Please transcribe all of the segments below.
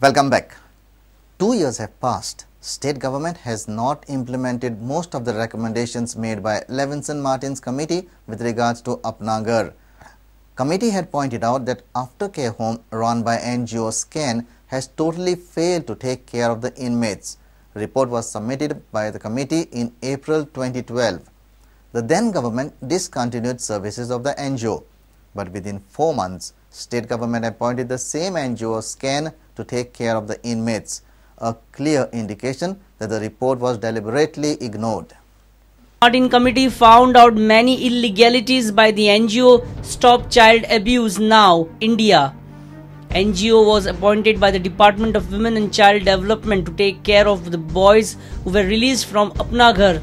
Welcome back. 2 years have passed. State government has not implemented most of the recommendations made by Levinson Martin's committee with regards to Apna Ghar. Committee had pointed out that aftercare home run by NGO SCAN has totally failed to take care of the inmates. Report was submitted by the committee in April 2012. The then government discontinued services of the NGO, but within 4 months, state government appointed the same NGO SCAN to take care of the inmates, a clear indication that the report was deliberately ignored. Martin committee found out many illegalities by the NGO Stop Child Abuse Now, India. NGO was appointed by the Department of Women and Child Development to take care of the boys who were released from Apna Ghar.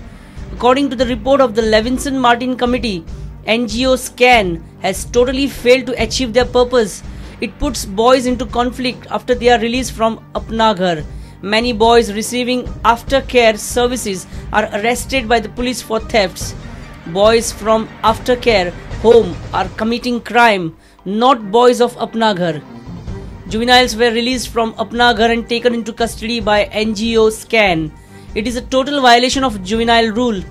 According to the report of the Levinson Martin committee, NGO SCAN has totally failed to achieve their purpose. It puts boys into conflict after they are released from Apna Ghar. Many boys receiving aftercare services are arrested by the police for thefts. Boys from aftercare home are committing crime, not boys of Apna Ghar. Juveniles were released from Apna Ghar and taken into custody by NGO SCAN. It is a total violation of juvenile rule.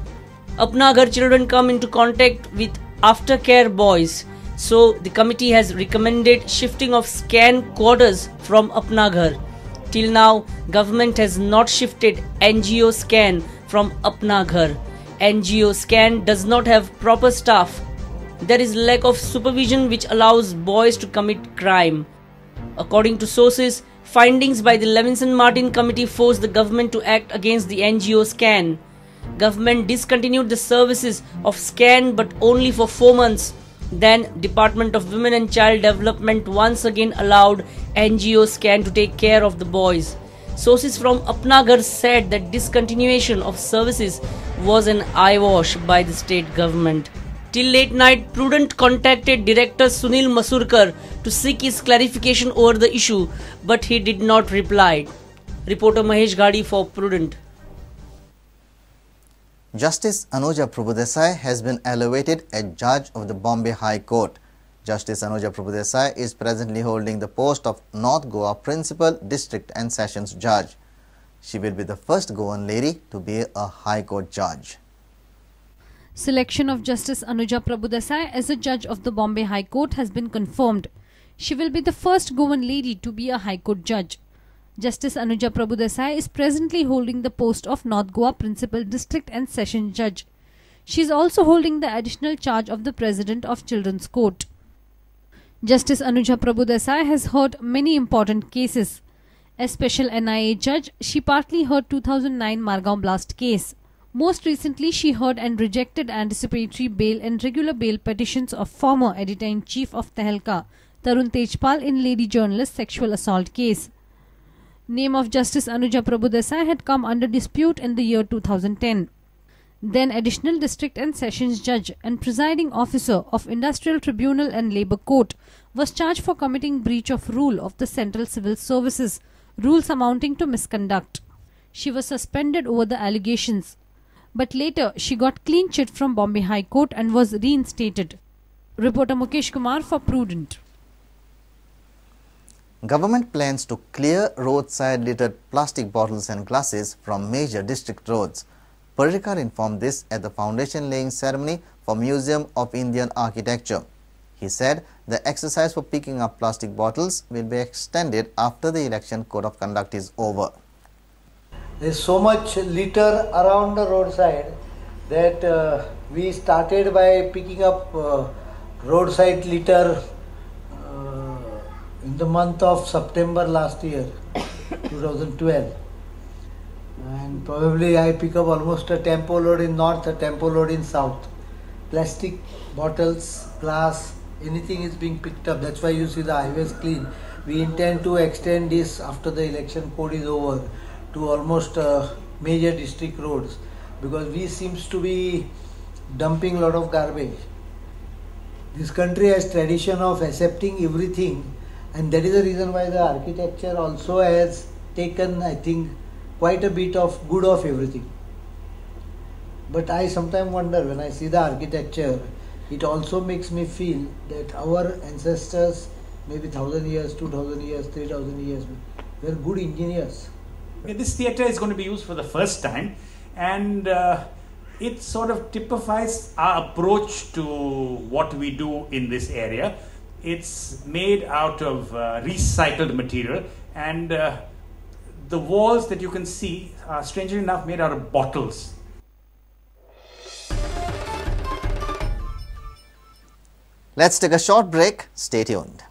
Apna Ghar children come into contact with aftercare boys. So the committee has recommended shifting of SCAN quarters from Apna Ghar. Till now, government has not shifted NGO SCAN from Apna Ghar. NGO SCAN does not have proper staff. There is lack of supervision which allows boys to commit crime. According to sources, findings by the Levinson Martin committee forced the government to act against the NGO SCAN. Government discontinued the services of SCAN but only for 4 months. Then Department of Women and Child Development once again allowed NGO SCAN to take care of the boys. Sources from Apna Ghar said that discontinuation of services was an eyewash by the state government. Till late night, Prudent contacted Director Sunil Masurkar to seek his clarification over the issue, but he did not reply. Reporter Mahesh Ghadi for Prudent. Justice Anuja Prabhudesai has been elevated as judge of the Bombay High Court. Justice Anuja Prabhudesai is presently holding the post of North Goa Principal District and Sessions Judge. She will be the first Goan lady to be a High Court judge. Selection of Justice Anuja Prabhudesai as a judge of the Bombay High Court has been confirmed. She will be the first Goan lady to be a High Court judge. Justice Anuja Prabhudesai is presently holding the post of North Goa Principal District and Sessions Judge. She is also holding the additional charge of the President of Children's Court. Justice Anuja Prabhudesai has heard many important cases. As Special NIA Judge, she partly heard 2009 Margaon blast case. Most recently, she heard and rejected anticipatory bail and regular bail petitions of former Editor-in-Chief of Tehelka, Tarun Tejpal, in lady journalist sexual assault case. Name of Justice Anuja Prabhudesai had come under dispute in the year 2010. Then Additional District and Sessions Judge and Presiding Officer of Industrial Tribunal and Labour Court was charged for committing breach of rule of the Central Civil Services, rules amounting to misconduct. She was suspended over the allegations, but later she got clean chit from Bombay High Court and was reinstated. Reporter Mukesh Kumar for Prudent. Government plans to clear roadside littered plastic bottles and glasses from major district roads. Parrikar informed this at the foundation laying ceremony for Museum of Indian Architecture. He said the exercise for picking up plastic bottles will be extended after the election code of conduct is over. There is so much litter around the roadside that we started by picking up roadside litter in the month of September last year, 2012. And probably I pick up almost a tempo load in north, a tempo load in south. Plastic bottles, glass, anything is being picked up. That's why you see the highways clean. We intend to extend this after the election code is over to almost major district roads, because we seems to be dumping a lot of garbage. This country has tradition of accepting everything, and that is the reason why the architecture also has taken, I think, quite a bit of good of everything. But I sometimes wonder, when I see the architecture, it also makes me feel that our ancestors, maybe 1000 years, 2000 years, 3000 years We're good engineers. This theatre is going to be used for the first time, and it sort of typifies our approach to what we do in this area. It's made out of recycled material, and the walls that you can see are strangely enough made out of bottles. Let's take a short break. Stay tuned.